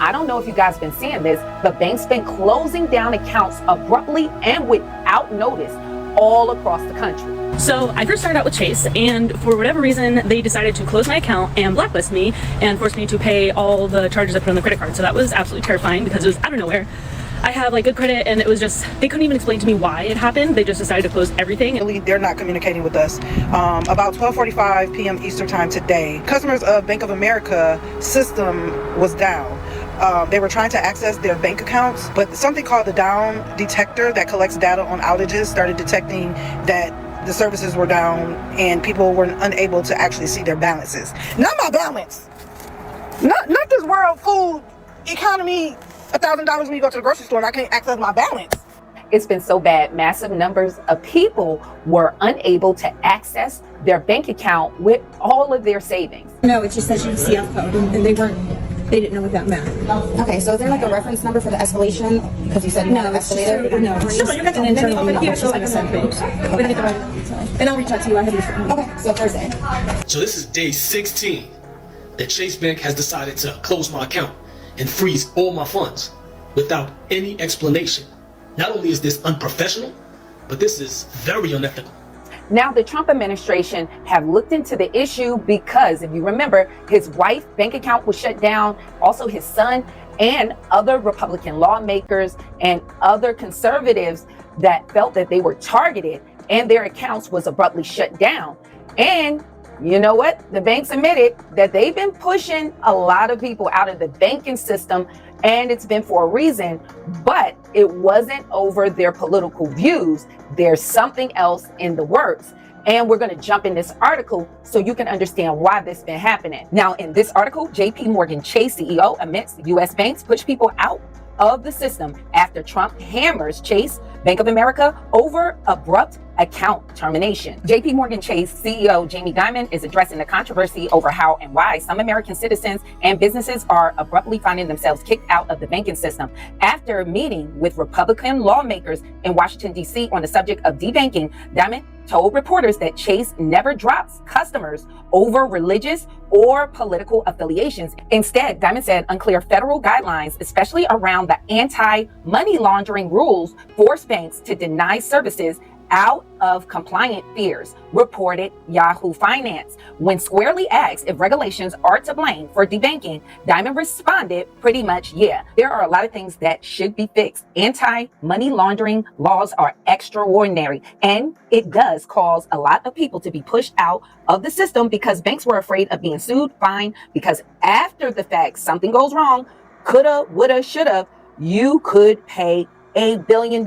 I don't know if you guys been seeing this, but banks been closing down accounts abruptly and without notice all across the country. So I first started out with Chase, and for whatever reason, they decided to close my account and blacklist me and force me to pay all the charges I put on the credit card. So that was absolutely terrifying because it was out of nowhere. I have like good credit, and it was just, they couldn't even explain to me why it happened. They just decided to close everything. They're not communicating with us. About 12:45 p.m. Eastern time today, customers of Bank of America system was down. They were trying to access their bank accounts, but something called the down detector that collects data on outages started detecting that the services were down and people were unable to actually see their balances. Not my balance. Not this world food economy. $1,000 when you go to the grocery store and I can't access my balance. It's been so bad. Massive numbers of people were unable to access their bank account with all of their savings. No, it just says your CF code, and they didn't know what that meant. Okay, so is there like a reference number for the escalation? Because you said you No, it's just an internal email. She's gonna send me. And I'll reach out to you. I have your phone. Okay, so Thursday. So this is day 16 that Chase Bank has decided to close my account and freeze all my funds without any explanation. Not only is this unprofessional, but this is very unethical. Now, the Trump administration have looked into the issue because, if you remember, his wife's bank account was shut down, also his son, and other Republican lawmakers and other conservatives that felt that they were targeted and their accounts was abruptly shut down. And you know what? The banks admitted that they've been pushing a lot of people out of the banking system, and it's been for a reason, but it wasn't over their political views. There's something else in the works. And we're going to jump in this article so you can understand why this has been happening. Now, in this article, JP Morgan Chase CEO admits U.S. banks push people out of the system after Trump hammers Chase, Bank of America over abrupt account termination. JP Morgan Chase CEO Jamie Dimon is addressing the controversy over how and why some American citizens and businesses are abruptly finding themselves kicked out of the banking system. After meeting with Republican lawmakers in Washington, D.C. on the subject of debanking, Dimon told reporters that Chase never drops customers over religious or political affiliations. Instead, Dimon said unclear federal guidelines, especially around the anti-money laundering rules, force banks to deny services out of compliant fears, reported Yahoo Finance. When squarely asked if regulations are to blame for debanking, Dimon responded pretty much, yeah. There are a lot of things that should be fixed. Anti-money laundering laws are extraordinary, and it does cause a lot of people to be pushed out of the system because banks were afraid of being sued, fined, because after the fact, something goes wrong, coulda, woulda, shoulda, you could pay $1 billion.